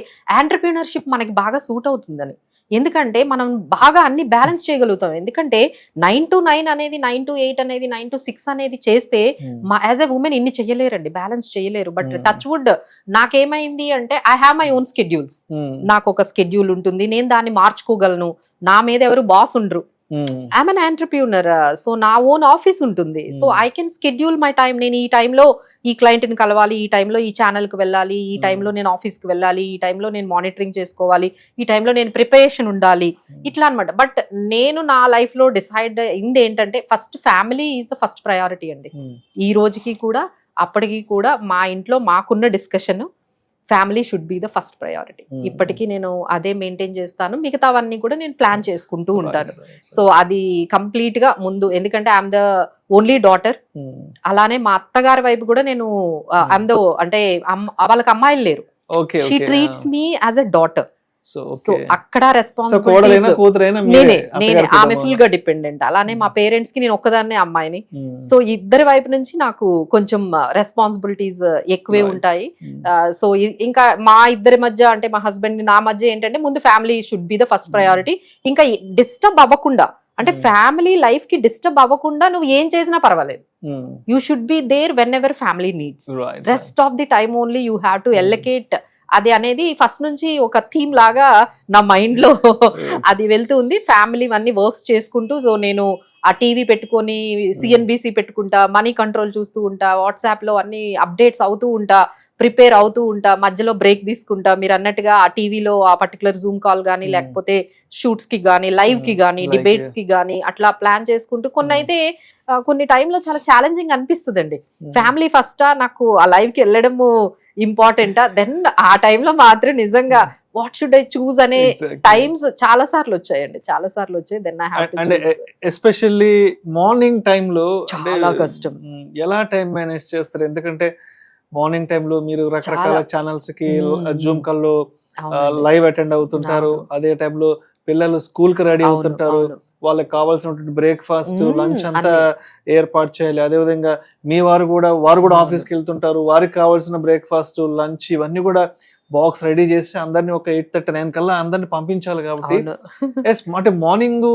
[SPEAKER 3] ఎంటర్‌ప్రెన్యూర్‌షిప్ మనకి బాగా సూట్ అవుతుందని. ఎందుకంటే మనం బాగా అన్ని బ్యాలెన్స్ చేయగలుగుతాం. ఎందుకంటే 9 to 9 అనేది, 9 to 8 అనేది, 9 to 6 అనేది చేస్తే యాజ్ ఎ ఉమెన్ ఇన్ని చెయ్యలేరండి, బ్యాలెన్స్ చేయలేరు. బట్ టచ్ వుడ్ నాకేమైంది అంటే I have my own schedules. నాకు ఒక స్కెడ్యూల్ ఉంటుంది, నేను దాన్ని మార్చుకోగలను. నా మీద ఎవరు బాస్ ఉండరు. I'm an entrepreneur. సో నా ఓన్ ఆఫీస్ ఉంటుంది. So I can schedule my time. నేను ఈ టైంలో ఈ క్లయింట్ ని కలవాలి, ఈ టైంలో ఈ ఛానల్ కి వెళ్ళాలి, ఈ టైంలో నేను ఆఫీస్ కి వెళ్ళాలి, ఈ టైంలో నేను మానిటరింగ్ చేసుకోవాలి, ఈ టైంలో నేను ప్రిపరేషన్ ఉండాలి, ఇట్లా అనమాట. బట్ నేను నా లైఫ్ లో డిసైడ్ అయింది ఏంటంటే first family is the first priority అండి. ఈ రోజుకి కూడా అప్పటికి కూడా మా ఇంట్లో మాకున్న discussion family should be the first priority. ఇప్పటికీ నేను అదే మెయింటైన్ చేస్తాను. మిగతావన్నీ కూడా నేను ప్లాన్ చేసుకుంటూ ఉంటాను. సో అది కంప్లీట్ గా ముందు, ఎందుకంటే ఐఎమ్ ద ఓన్లీ డాటర్. అలానే మా అత్తగారి వైపు కూడా నేను ఐఎమ్ ద, అంటే వాళ్ళకి అమ్మాయిలు లేరు. She treats me as a daughter. So అక్కడ నేనే ఆమె ఫుల్ గా డిపెండెంట్. అలానే మా పేరెంట్స్ కి నేను ఒక్కదాన్నే అమ్మాయిని. సో ఇద్దరి వైపు నుంచి నాకు కొంచెం రెస్పాన్సిబిలిటీస్ ఎక్కువే ఉంటాయి. సో ఇంకా మా ఇద్దరి మధ్య, అంటే మా హస్బెండ్ నా మధ్య ఏంటంటే ముందు family should be the first priority. ఇంకా డిస్టర్బ్ అవ్వకుండా, అంటే ఫ్యామిలీ లైఫ్ కి డిస్టర్బ్ అవ్వకుండా నువ్వు ఏం చేసినా పర్వాలేదు. You should be there whenever family needs. Rest of the time only you have to allocate. అది అనేది ఫస్ట్ నుంచి ఒక థీమ్ లాగా నా మైండ్ లో అది వెళ్తూ ఉంది. ఫ్యామిలీ అన్ని వర్క్స్ చేసుకుంటూ, సో నేను ఆ టీవీ పెట్టుకొని సిఎన్బిసి పెట్టుకుంటా, మనీ కంట్రోల్ చూస్తూ ఉంటా, వాట్సాప్ లో అన్ని అప్డేట్స్ అవుతూ ఉంటా, ప్రిపేర్ అవుతూ ఉంటా, మధ్యలో బ్రేక్ తీసుకుంటా. మీరు అన్నట్టుగా ఆ టీవీలో ఆ పర్టికులర్ జూమ్ కాల్ కానీ, లేకపోతే షూట్స్ కి కానీ, లైవ్ కి కానీ, డిబేట్స్ కి కానీ అట్లా ప్లాన్ చేసుకుంటూ. కొన్ని టైంలో చాలా ఛాలెంజింగ్ అనిపిస్తుందండి. ఫ్యామిలీ ఫస్టా, నాకు ఆ లైవ్ కి వెళ్ళడము ఇంపార్టెంటా, దెన్ ఆ టైంలో మాత్రం నిజంగా వాట్ షుడ్ ఐ చూస్ అనే టైమ్స్ చాలా సార్లు వచ్చాయండి, చాలా సార్లు వచ్చాయి. Then I have to choose.
[SPEAKER 2] Especially morning time లో
[SPEAKER 3] చాలా కష్టం.
[SPEAKER 2] ఎలా టైం మేనేజ్ చేస్తారు? ఎందుకంటే మార్నింగ్ టైం లో మీరు రకరకాల ఛానల్స్ కి జూమ్ కాల్ లో లైవ్ అటెండ్ అవుతుంటారు. అదే టైంలో పిల్లలు స్కూల్ కి రెడీ అవుతుంటారు, వాళ్ళకి కావాల్సినటువంటి బ్రేక్ఫాస్ట్, లంచ్ అంతా ఏర్పాటు చేయాలి. అదే విధంగా మీ వారు కూడా ఆఫీస్కి వెళ్తుంటారు, వారికి కావాల్సిన బ్రేక్ఫాస్ట్, లంచ్ ఇవన్నీ కూడా బాక్స్ రెడీ చేసి అందరినీ ఒక 8:30-9 కల్లా అందరిని పంపించాలి. కాబట్టి అంటే మార్నింగ్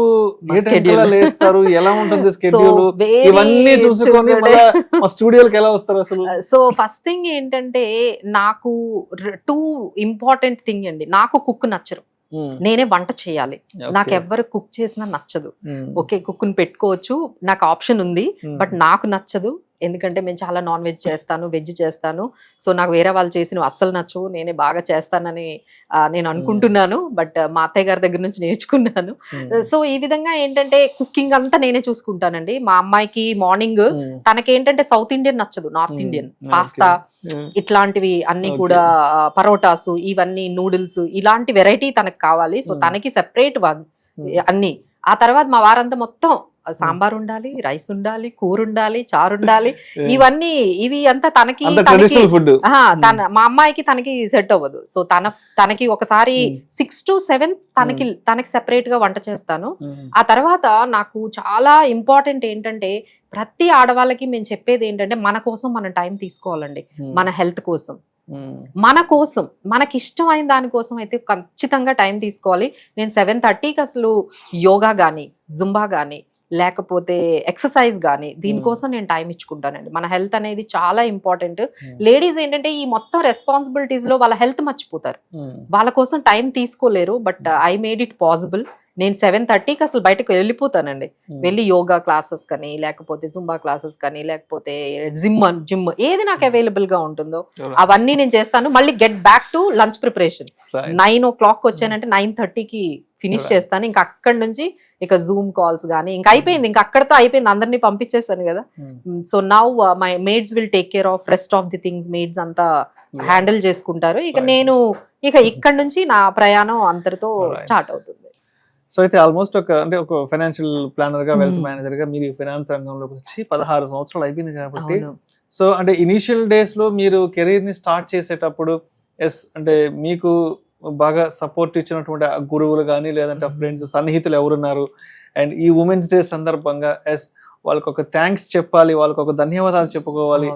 [SPEAKER 2] ఏ టైం కల్లా లేస్తారు, ఎలా ఉంటుంది స్కెడ్యూల్, ఇవన్నీ చూసుకొని మా స్టూడియోకి ఎలా వస్తారు అసలు?
[SPEAKER 3] సో ఫస్ట్ థింగ్ ఏంటంటే నాకు 2 ఇంపార్టెంట్ థింగ్ అండి. నాకు కుక్ నచ్చరు, నేనే వంట చేయాలి. నాకు ఎవరు కుక్ చేసినా నచ్చదు. ఓకే, కుక్ని పెట్టుకోవచ్చు, నాకు ఆప్షన్ ఉంది, బట్ నాకు నచ్చదు. ఎందుకంటే మేము చాలా నాన్ వెజ్ చేస్తాను, వెజ్ చేస్తాను. సో నాకు వేరే వాళ్ళు చేసినవి అస్సలు నచ్చవు, నేనే బాగా చేస్తానని నేను అనుకుంటున్నాను. బట్ మా అత్తయ్య గారి దగ్గర నుంచి నేర్చుకున్నాను. సో ఈ విధంగా ఏంటంటే కుకింగ్ అంతా నేనే చూసుకుంటానండి. మా అమ్మాయికి మార్నింగ్ తనకేంటంటే సౌత్ ఇండియన్ నచ్చదు, నార్త్ ఇండియన్ పాస్తా ఇట్లాంటివి అన్ని కూడా, పరోటాసు, ఇవన్నీ నూడిల్స్, ఇలాంటి వెరైటీ తనకు కావాలి. సో తనకి సెపరేట్ అన్ని. ఆ తర్వాత మా వారంతా మొత్తం సాంబార్ ఉండాలి, రైస్ ఉండాలి, కూర ఉండాలి, చారు ఉండాలి, ఇవి అంతా తనకి మా అమ్మాయికి తనకి సెట్ అవ్వదు. సో తనకి ఒకసారి 6 to 7 తనకి సెపరేట్ గా వంట చేస్తాను. ఆ తర్వాత నాకు చాలా ఇంపార్టెంట్ ఏంటంటే ప్రతి ఆడవాళ్ళకి మేము చెప్పేది ఏంటంటే మన కోసం మనం టైం తీసుకోవాలండి. మన హెల్త్ కోసం, మన కోసం, మనకి ఇష్టమైన దానికోసం అయితే ఖచ్చితంగా టైం తీసుకోవాలి. నేను 7:30కి అసలు యోగా కానీ, జుంబా కానీ, లేకపోతే ఎక్సర్సైజ్ కానీ దీనికోసం నేను టైం ఇచ్చుకుంటానండి. మన హెల్త్ అనేది చాలా ఇంపార్టెంట్. లేడీస్ ఏంటంటే ఈ మొత్తం రెస్పాన్సిబిలిటీస్ లో వాళ్ళ హెల్త్ మర్చిపోతారు, వాళ్ళ కోసం టైం తీసుకోలేరు. But I made it possible. నేను 7:30కి అసలు బయటకు వెళ్ళిపోతానండి. వెళ్ళి యోగా క్లాసెస్ కానీ, లేకపోతే జుంబా క్లాసెస్ కానీ, లేకపోతే జిమ్ ఏది నాకు అవైలబుల్ గా ఉంటుందో అవన్నీ నేను చేస్తాను. మళ్ళీ get back to lunch preparation. 9 o'clock వచ్చానంటే 9:30కి ఫినిష్ చేస్తాను. ఇంకా అక్కడి నుంచి ఇక జూమ్ కాల్స్ కానీ ఇంకా అయిపోయింది, ఇంకా అక్కడతో అయిపోయింది, అందరినీ పంపించేసాను కదా. So now my maids will take care of rest of the things. Maids అంతా హ్యాండిల్ చేసుకుంటారు. ఇక నేను ఇక ఇక్కడ నుంచి నా ప్రయాణం అంతటితో స్టార్ట్ అవుతుంది.
[SPEAKER 2] సో అయితే ఆల్మోస్ట్ ఒక ఫైనాన్షియల్ ప్లానర్ గా, వెల్త్ మేనేజర్ గా మీరు ఫైనాన్స్ రంగంలోకి వచ్చి 16 సంవత్సరాలు అయిపోయింది కాబట్టి, సో అంటే ఇనిషియల్ డేస్ లో మీరు కెరీర్ ని స్టార్ట్ చేసేటప్పుడు అంటే మీకు బాగా సపోర్ట్ ఇచ్చినటువంటి గురువులు కానీ, లేదంటే ఫ్రెండ్స్, సన్నిహితులు ఎవరున్నారు? అండ్ ఈ ఉమెన్స్ డే సందర్భంగా వాళ్ళకి ఒక థ్యాంక్స్ చెప్పాలి, వాళ్ళకి ఒక ధన్యవాదాలు చెప్పుకోవాలి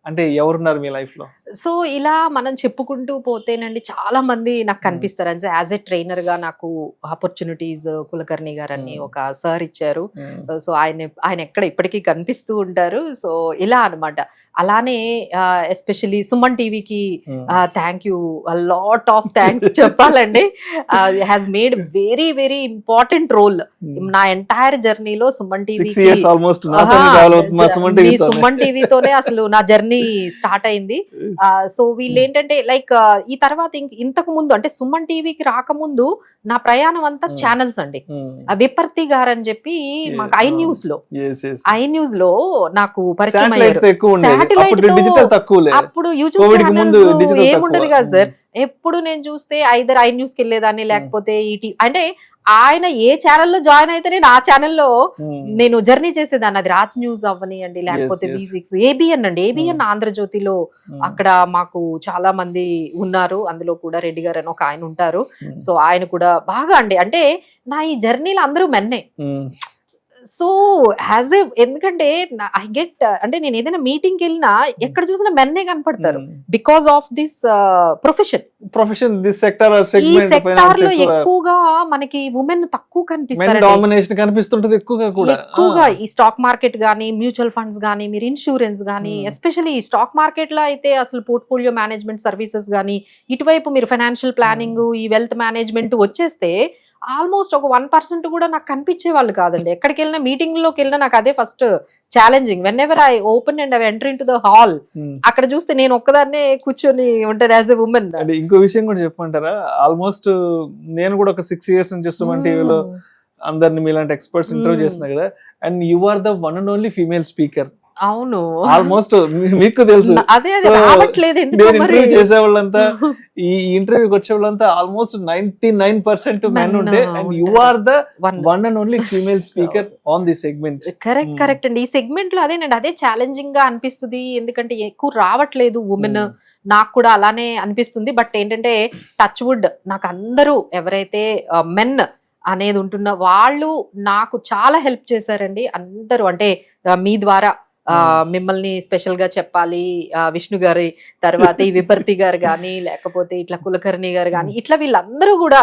[SPEAKER 2] అంటే ఎవరున్నారు మీ లైఫ్ లో?
[SPEAKER 3] సో ఇలా మనం చెప్పుకుంటూ పోతేనండి చాలా మంది నాకు కనిపిస్తారు. అంటే యాజ్ ఎ ట్రైనర్ గా నాకు ఆపర్చునిటీస్ కులకర్ణి గారు అని ఒక సార్ ఇచ్చారు. సో ఆయన ఎక్కడ ఇప్పటికీ కనిపిస్తూ ఉంటారు. సో ఇలా అన్నమాట. అలానే ఎస్పెషల్లీ సుమన్ టీవీకి thank you, lot of thanks చెప్పాలండి. Has made very very important role నా ఎంటైర్ జర్నీలో. సుమన్ టీవీ సుమన్ టీవీతోనే అసలు నా జర్నీ స్టార్ట్ అయింది. సో వీళ్ళు ఏంటంటే లైక్ ఈ తర్వాత ఇంతకు ముందు అంటే సుమన్ టీవీకి రాకముందు నా ప్రయాణం అంతా ఛానల్స్ అండి. విపర్తి గారు అని చెప్పి మాకు ఐ న్యూస్ లో నాకు పరిచయం అయ్యారు. శాటిలైట్ అప్పుడు యూట్యూబ్ ఛానల్స్ ఏముండదు కదా సార్. ఎప్పుడు నేను చూస్తే ఐదర్ ఐ న్యూస్ కి వెళ్ళేదాన్ని, లేకపోతే ఈటీ అంటే ఆయన ఏ ఛానల్లో జాయిన్ అయితేనే ఆ ఛానల్లో నేను జర్నీ చేసేదాన్ని. అది రాజ్ న్యూస్ అవ్వనియండి, లేకపోతే V6, ABN అండి. ABN ఆంధ్రజ్యోతిలో అక్కడ మాకు చాలా మంది ఉన్నారు. అందులో కూడా రెడ్డి గారు అని ఒక ఆయన ఉంటారు. సో ఆయన కూడా బాగా అండి, అంటే నా ఈ జర్నీలో అందరూ మెన్నే. సో యాజ్ ఏ ఎందుకంటే ఐ గెట్ అంటే నేను ఏదైనా మీటింగ్కి వెళ్ళినా ఎక్కడ చూసినా మెన్నే కనపడతారు. Because of this profession
[SPEAKER 2] this sector
[SPEAKER 3] ఈ సెక్టార్ లో ఎక్కువగా మనకి ఉమెన్ తక్కువ కనిపిస్తారు.
[SPEAKER 2] డామినేషన్ కనిపిస్తుంటది ఎక్కువగా.
[SPEAKER 3] ఈ స్టాక్ మార్కెట్ గానీ, మ్యూచువల్ ఫండ్స్ గానీ, మీరు ఇన్సూరెన్స్ గానీ, ఎస్పెషల్లీ ఈ స్టాక్ మార్కెట్ లో అయితే అసలు పోర్ట్ఫోలియో మేనేజ్మెంట్ సర్వీసెస్ గానీ, ఇటువైపు మీరు ఫైనాన్షియల్ ప్లానింగ్, ఈ వెల్త్ మేనేజ్మెంట్ వచ్చేస్తే ఆల్మోస్ట్ ఒక 1% కూడా నాకు కనిపించే వాళ్ళు కాదండి. ఎక్కడికి వెళ్ళినా, మీటింగ్ లోకి వెళ్ళినా నాకు అదే first challenging. When ever I open and I enter in to the hall, అక్కడ చూస్తే నేను ఒక్కదాన్నే కూర్చొని ఉంటాను యాజ్ ఎ ఉమెన్.
[SPEAKER 2] ఇంకో విషయం కూడా చెప్పమంటారా? ఆల్మోస్ట్ నేను కూడా ఒక 6 years నుంచి సుమన్ టీవీలో అందరిని మీలాంటి ఎక్స్పర్ట్స్ ఇంటర్వ్యూ చేస్తున్నా కదా. And you are the one and only female speaker.
[SPEAKER 3] అవును,
[SPEAKER 2] ఆల్మోస్ట్ మీకు తెలుసు. ఇంటర్వ్యూ చేసే వాళ్ళంతా, ఈ ఇంటర్వ్యూకి వచ్చే వాళ్ళంతా ఆల్మోస్ట్ 99% మెన్ ఉంటే, and you are the one and only female speaker on the segment.
[SPEAKER 3] Correct అండి. ఈ సెగ్మెంట్ లో అదేనండి, అదే ఛాలెంజింగ్ గా అనిపిస్తుంది. ఎందుకంటే ఎక్కువ రావట్లేదు ఉమెన్. నాకు కూడా అలానే అనిపిస్తుంది. బట్ ఏంటంటే టచ్ వుడ్, నాకు అందరూ ఎవరైతే మెన్ అనేది ఉంటున్న వాళ్ళు నాకు చాలా హెల్ప్ చేశారండి అందరూ. అంటే మీ ద్వారా మిమ్మల్ని స్పెషల్ గా చెప్పాలి, విష్ణు గారి తర్వాత ఈ విపర్తి గారు కానీ, లేకపోతే ఇట్లా కులకర్ణి గారు కానీ, ఇట్లా వీళ్ళందరూ కూడా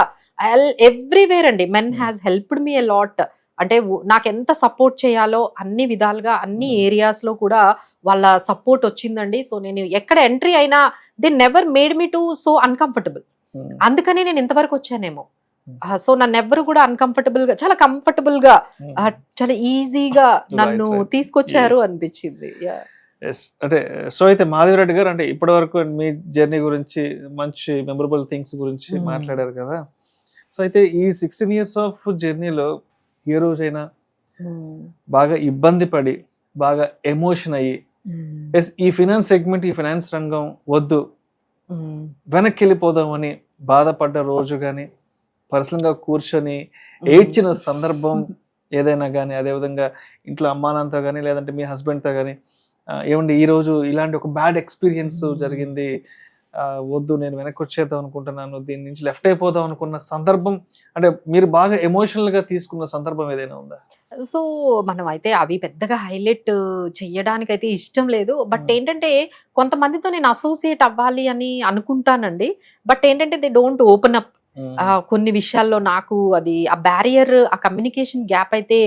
[SPEAKER 3] ఎవ్రీవేర్ అండి. Men has helped me a lot. అంటే నాకు ఎంత సపోర్ట్ చేయాలో అన్ని విధాలుగా, అన్ని ఏరియాస్ లో కూడా వాళ్ళ సపోర్ట్ వచ్చిందండి. సో నేను ఎక్కడ ఎంట్రీ అయినా they never made me to so uncomfortable. అందుకనే నేను ఇంతవరకు వచ్చానేమో. సో నన్ను ఎవరు కూడా అన్కంఫర్టబుల్ గా, చాలా కంఫర్టబుల్ గా, చాలా ఈజీగా నన్ను తీసుకొచ్చారు అనిపించింది.
[SPEAKER 2] అంటే సో అయితే మాధవి రెడ్డి గారు, అంటే ఇప్పటి వరకు మీ జర్నీ గురించి, మంచి మెమరబుల్ థింగ్స్ గురించి మాట్లాడారు కదా. సో అయితే ఈ 16 years ఆఫ్ జర్నీలో ఏ రోజైనా బాగా ఇబ్బంది పడి, బాగా ఎమోషన్ అయ్యి, ఈ ఫైనాన్స్ సెగ్మెంట్, ఈ ఫైనాన్స్ రంగం వద్దు, వెనక్కి వెళ్ళిపోదామని బాధపడ్డ రోజు కానీ, పర్సనల్ గా కూర్చొని ఏడ్చిన సందర్భం ఏదైనా కానీ, అదేవిధంగా ఇంట్లో అమ్మానాన్నతో కానీ, లేదంటే మీ హస్బెండ్తో కానీ, ఏమండి ఈ రోజు ఇలాంటి ఒక బ్యాడ్ ఎక్స్పీరియన్స్ జరిగింది, వద్దు నేను వెనక్కి వచ్చేద్దాం అనుకుంటున్నాను, దీని నుంచి లెఫ్ట్ అయిపోదాం అనుకున్న సందర్భం, అంటే మీరు బాగా ఎమోషనల్ గా తీసుకున్న సందర్భం ఏదైనా ఉందా?
[SPEAKER 3] సో మనం అయితే అవి పెద్దగా హైలైట్ చెయ్యడానికి అయితే ఇష్టం లేదు. బట్ ఏంటంటే కొంతమందితో నేను అసోసియేట్ అవ్వాలి అని అనుకుంటానండి. బట్ ఏంటంటే దే డోంట్ ఓపెన్ అప్. కొన్ని విషయాల్లో నాకు అది ఆ బ్యారియర్, ఆ కమ్యూనికేషన్ గ్యాప్ అయితే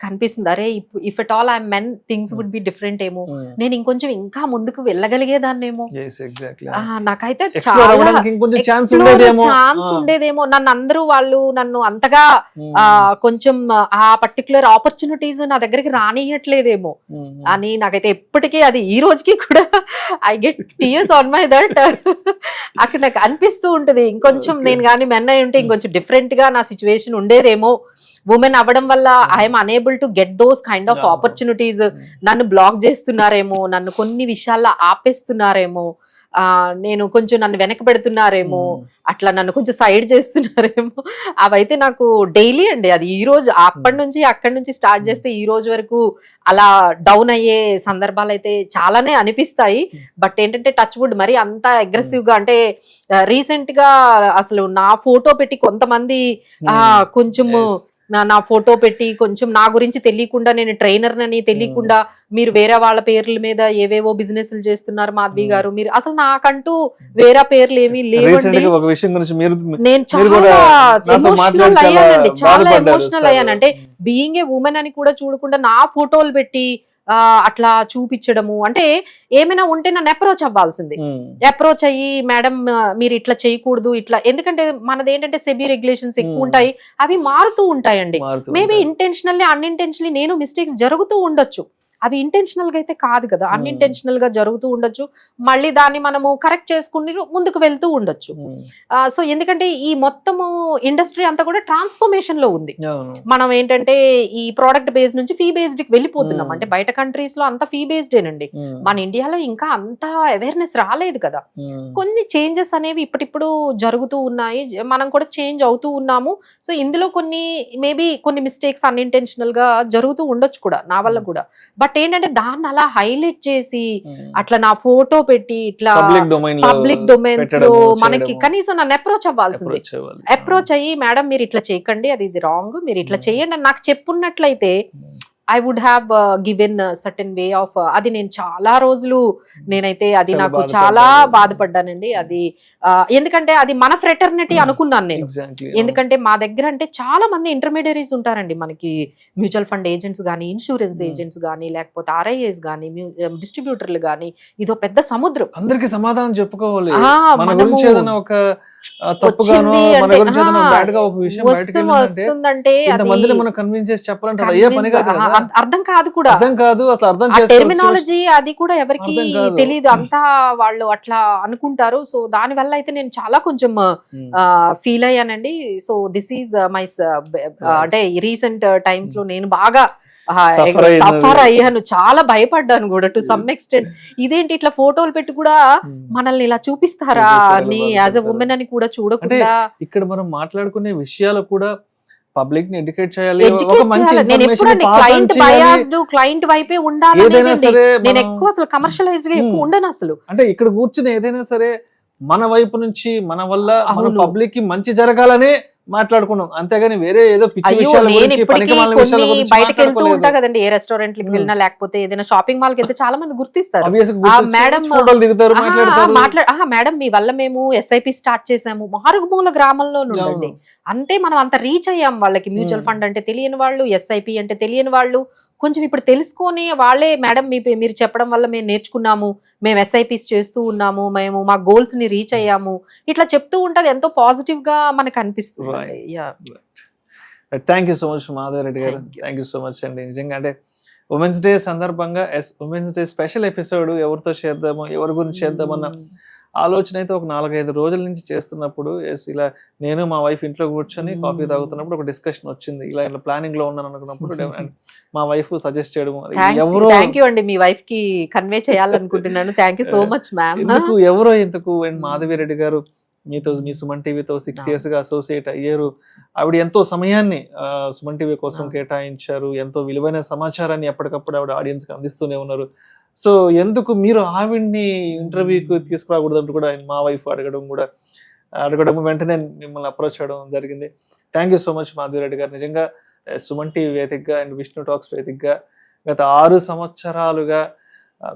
[SPEAKER 3] కనిపిస్తుంది. అరే if at all I mean things would be different ఏమో, నేను ఇంకొంచెం ఇంకా ముందుకు వెళ్ళగలిగేదాన్నేమో. నాకైతే చాలా ఛాన్స్ ఉండేదేమో. నన్ను అందరూ వాళ్ళు నన్ను అంతగా కొంచెం ఆ పర్టికులర్ ఆపర్చునిటీస్ నా దగ్గరికి రానియట్లేదేమో అని నాకైతే ఎప్పటికీ, అది ఈ రోజుకి కూడా I get tears on my that. అక్కడ నాకు అనిపిస్తూ ఉంటది, ఇంకొంచెం నేను కానీ మెన్ అయి ఉంటే ఇంకొంచెం డిఫరెంట్ గా నా సిచ్యువేషన్ ఉండేదేమో. ఉమెన్ అవ్వడం వల్ల I'm unable to get those kind of opportunities. నన్ను బ్లాక్ చేస్తున్నారేమో, నన్ను కొన్ని విషయాల్లో ఆపేస్తున్నారేమో, నేను కొంచెం నన్ను వెనక పెడుతున్నారేమో, అట్లా నన్ను కొంచెం సైడ్ చేస్తున్నారేమో. అవైతే నాకు డైలీ అండి. అది ఈ రోజు అప్పటి నుంచి అక్కడి నుంచి స్టార్ట్ చేస్తే ఈ రోజు వరకు అలా డౌన్ అయ్యే సందర్భాలు అయితే చాలానే అనిపిస్తాయి. బట్ ఏంటంటే టచ్ వుడ్ మరి అంత అగ్రెసివ్ గా, అంటే రీసెంట్ గా అసలు నా ఫోటో పెట్టి కొంతమంది కొంచెము నా ఫోటో పెట్టి కొంచెం నా గురించి తెలియకుండా, నేను ట్రైనర్ అని తెలియకుండా మీరు వేరే వాళ్ళ పేర్ల మీద ఏవేవో బిజినెస్లు చేస్తున్నారు మాధవి గారు, మీరు అసలు నాకంటూ వేరే పేర్లు ఏమీ లేవండి. నేను చాలా ఎమోషనల్ అయ్యానండి, చాలా ఎమోషనల్ అయ్యాను. అంటే బీయింగ్ ఏ ఉమెన్ అని కూడా చూడకుండా నా ఫోటోలు పెట్టి అట్లా చూపించడము, అంటే ఏమైనా ఉంటే నన్ను అప్రోచ్ అవ్వాల్సింది. అప్రోచ్ అయ్యి మేడం మీరు ఇట్లా చేయకూడదు ఇట్లా, ఎందుకంటే మనది ఏంటంటే సెబీ రెగ్యులేషన్స్ ఎక్కువ ఉంటాయి, అవి మారుతూ ఉంటాయండి. మేబీ ఇంటెన్షనల్లీ అన్ఇంటెన్షనల్లీ నేను మిస్టేక్స్ జరుగుతూ ఉండొచ్చు, అవి ఇంటెన్షనల్ గా అయితే కాదు కదా, అన్ఇంటెన్షనల్ గా జరుగుతూ ఉండొచ్చు. మళ్ళీ దాన్ని మనము కరెక్ట్ చేసుకుని ముందుకు వెళ్తూ ఉండొచ్చు. సో ఎందుకంటే ఈ మొత్తము ఇండస్ట్రీ అంతా కూడా ట్రాన్స్ఫర్మేషన్ లో ఉంది. మనం ఏంటంటే ఈ ప్రోడక్ట్ బేస్డ్ నుంచి ఫీ బేస్డ్ కి వెళ్ళిపోతున్నాం. అంటే బయట కంట్రీస్ లో అంతా ఫీ బేస్డ్ ఏనండి, మన ఇండియాలో ఇంకా అంత అవేర్నెస్ రాలేదు కదా. కొన్ని చేంజెస్ అనేవి ఇప్పటిప్పుడు జరుగుతూ ఉన్నాయి, మనం కూడా చేంజ్ అవుతూ ఉన్నాము. సో ఇందులో కొన్ని మేబీ కొన్ని మిస్టేక్స్ అన్ఇంటెన్షనల్ గా జరుగుతూ ఉండొచ్చు కూడా నా వల్ల కూడా. బట్ ఏంటంటే దాన్ని అలా హైలైట్ చేసి అట్లా నా ఫోటో పెట్టి ఇట్లా పబ్లిక్ డొమైన్స్ లో మనకి కనీసం నన్ను అప్రోచ్ అవ్వాల్సింది. అప్రోచ్ అయ్యి మేడం మీరు ఇట్లా చేయకండి, అది ఇది రాంగ్, మీరు ఇట్లా చేయండి అని నాకు చెప్పున్నట్లయితే I would have given certain way of. అది నేను చాలా రోజులు నేనైతే అది నాకు చాలా బాధపడ్డానండి. అది ఎందుకంటే అది మన ఫ్రెటర్నిటీ అనుకున్నాను నేను. ఎందుకంటే మా దగ్గర అంటే చాలా మంది ఇంటర్మీడియరీస్ ఉంటారండి, మనకి మ్యూచువల్ ఫండ్ ఏజెంట్స్ కానీ, ఇన్సూరెన్స్ ఏజెంట్స్ కానీ, లేకపోతే ఆర్ఐఏస్ కానీ, డిస్ట్రిబ్యూటర్లు కానీ, ఇదో పెద్ద సముద్రం.
[SPEAKER 2] అందరికి సమాధానం చెప్పుకోవాలి.
[SPEAKER 3] అర్థం కాదు కూడా, టెర్మినాలజీ అది కూడా ఎవరికి తెలియదు, అంతా వాళ్ళు అట్లా అనుకుంటారు. సో దాని వల్ల అయితే నేను చాలా కొంచెం ఫీల్ అయ్యానండి. సో దిస్ ఈజ్ మై అంటే రీసెంట్ టైమ్స్ లో నేను బాగా సఫర్ అయ్యాను, చాలా భయపడ్డాను కూడా టు సమ్ ఎక్స్టెంట్. ఇదేంటి ఇట్లా ఫోటోలు పెట్టి కూడా మనల్ని ఇలా చూపిస్తారా అని, యాజ్ ఎ ఉమెన్ అని కూడా చూడకుండా.
[SPEAKER 2] ఇక్కడ మనం మాట్లాడుకునే విషయాలు కూడా పబ్లిక్ ని ఎడ్యుకేట్ చేయాలి.
[SPEAKER 3] నేను ఎప్పుడండి క్లయింట్ బయాస్డ్, క్లయింట్ వైపే ఉండాలి. నేను ఎక్కువ అసలు కమర్షియలైజ్డ్ గా ఎక్కువ ఉండను అసలు.
[SPEAKER 2] అంటే ఇక్కడ కూర్చుని ఏదైనా సరే మన వైపు నుంచి మన వల్ల మన పబ్లిక్ కి మంచి జరగాలనే మాట్లాడుకున్నాం, అంతేగాని వేరే ఏదో పిచ్చి విషయాల గురించి పనికిమాలిన విషయాల గురించి
[SPEAKER 3] బయటకు వెళ్తూ ఉంటా కదండి, ఏ రెస్టారెంట్ కి వెళ్ళినా లేకపోతే ఏదైనా షాపింగ్ మాల్ కి వెళ్తే చాలా మంది గుర్తిస్తారు, మేడం మేడం మీ వల్ల మేము ఎస్ఐపి స్టార్ట్ చేసాము, మారుమూల గ్రామంలో నుండి. అంటే మనం అంత రీచ్ అయ్యాం వాళ్ళకి. మ్యూచువల్ ఫండ్ అంటే తెలియని వాళ్ళు, ఎస్ఐపి అంటే తెలియని వాళ్ళు కొంచెం ఇప్పుడు తెలుసుకొని వాళ్ళే మేడం మీరు చెప్పడం వల్ల మేము నేర్చుకున్నాము, మేము ఎస్ఐపిస్ చేస్తూ ఉన్నాము, మేము మా గోల్స్ ని రీచ్ అయ్యాము, ఇట్లా చెప్తూ ఉంటది, ఎంతో పాజిటివ్ గా మనకు అనిపిస్తుంది.
[SPEAKER 2] Thank you so much Madhavi Reddy గారు, థ్యాంక్ యూ సో మచ్ అండి. నిజంగా అంటే ఉమెన్స్ డే సందర్భంగా ఉమెన్స్ డే స్పెషల్ ఎపిసోడ్ ఎవరితో చేద్దాము, ఎవరి గురించి చేద్దామన్న ఆలోచన అయితే ఒక 4-5 రోజుల నుంచి చేస్తున్నప్పుడు ఇలా నేను మా వైఫ్ ఇంట్లో కూర్చొని కాఫీ తాగుతున్నప్పుడు ఒక డిస్కషన్ వచ్చింది, ఇలా ప్లానింగ్ లో ఉన్నాను అనుకున్నప్పుడు మా వైఫ్ సజెస్ట్ చేయడం, ఎవరో
[SPEAKER 3] అండి మీ వైఫ్ కి కన్వే చేయాలనుకుంటున్నాను. Thank you so much ma'am.
[SPEAKER 2] ఎందుకు మాధవి రెడ్డి గారు మీతో, మీ సుమన్ టీవీతో 6 years గా అసోసియేట్ అయ్యారు. ఆవిడ ఎంతో సమయాన్ని సుమన్ టీవీ కోసం కేటాయించారు, ఎంతో విలువైన సమాచారాన్ని ఎప్పటికప్పుడు ఆవిడ ఆడియన్స్ కి అందిస్తూనే ఉన్నారు. సో ఎందుకు మీరు ఆవిడ్ని ఇంటర్వ్యూకి తీసుకురాకూడదు అంటూ కూడా మా వైఫ్ అడగడం వెంటనే మిమ్మల్ని అప్రోచ్ అవ్వడం జరిగింది. Thank you so much Madhavi Reddy గారు. నిజంగా సుమన్ టీవీ వేదికగా అండ్ విష్ణు టాక్స్ వేదికగా గత 6 సంవత్సరాలుగా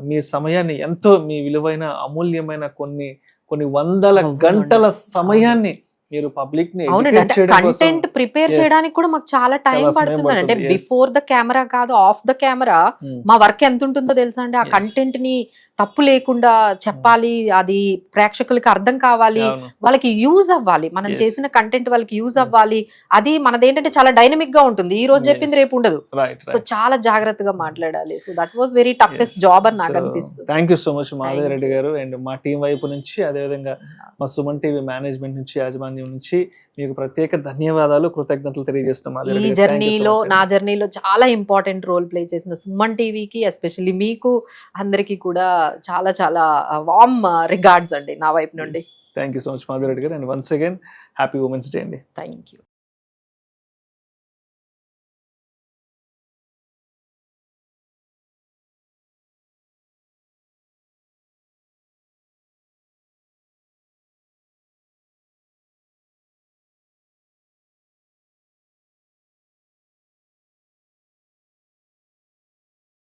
[SPEAKER 2] మీ సమయాన్ని ఎంతో, మీ విలువైన అమూల్యమైన కొన్ని వందల గంటల సమయాన్ని మీరు పబ్లిక్ ని
[SPEAKER 3] అవునండి,
[SPEAKER 2] educate
[SPEAKER 3] అంటే
[SPEAKER 2] చేయడం కోసం
[SPEAKER 3] కంటెంట్ ప్రిపేర్
[SPEAKER 2] Yes.
[SPEAKER 3] చేయడానికి కూడా మాకు చాలా టైం
[SPEAKER 2] చాలా సమయం
[SPEAKER 3] పడుతుంది అంటే
[SPEAKER 2] పడుతుంది, yes.
[SPEAKER 3] బిఫోర్ ద కెమెరా కాదు, ఆఫ్ ద కెమెరా
[SPEAKER 2] Hmm.
[SPEAKER 3] మా వర్క్ ఎంత ఉంటుందో తెలుసా అండి. ఆ
[SPEAKER 2] Yes.
[SPEAKER 3] కంటెంట్ ని తప్పు లేకుండా చెప్పాలి, అది ప్రేక్షకులకి అర్థం కావాలి,
[SPEAKER 2] అవును.
[SPEAKER 3] వాళ్ళకి యూజ్ అవ్వాలి, మనం
[SPEAKER 2] Yes.
[SPEAKER 3] చేసిన కంటెంట్ వాళ్ళకి యూజ్ అవ్వాలి. అది మనదేంటంటే చాలా డైనమిక్ గా ఉంటుంది, ఈ రోజు
[SPEAKER 2] Yes.
[SPEAKER 3] చెప్పింది రేపు ఉండదు.
[SPEAKER 2] Right,
[SPEAKER 3] so
[SPEAKER 2] right.
[SPEAKER 3] చాలా జాగ్రత్తగా మాట్లాడాలి. So that was very toughest job అని నాకు అనిపిస్తుంది.
[SPEAKER 2] Thank you so much Madhav
[SPEAKER 3] Thank
[SPEAKER 2] Reddy
[SPEAKER 3] you.
[SPEAKER 2] గారు అండ్ మా టీం వైపు నుంచి, అదేవిధంగా మా సుమన్ టీవీ మేనేజ్మెంట్ నుంచి, యాజమాన్యం నుంచి మీకు ప్రత్యేక ధన్యవాదాలు, కృతజ్ఞతలు తెలియజేస్తున్నాం మాధవ్
[SPEAKER 3] ఈ
[SPEAKER 2] రెడ్డి గారు. Thank you so
[SPEAKER 3] జర్నీలో,
[SPEAKER 2] much
[SPEAKER 3] నా
[SPEAKER 2] అండి.
[SPEAKER 3] జర్నీలో చాలా ఇంపార్టెంట్ రోల్ ప్లే చేసిన సుమన్ టీవీకి, ఎస్పెషల్లీ మీకు అందరికీ కూడా చాలా చాలా వార్మ్ రిగార్డ్స్ అండి నా వైపు నుండి.
[SPEAKER 2] Thank you so much Madhav Reddy garu, and once again happy women's day అండి.
[SPEAKER 3] Thank you.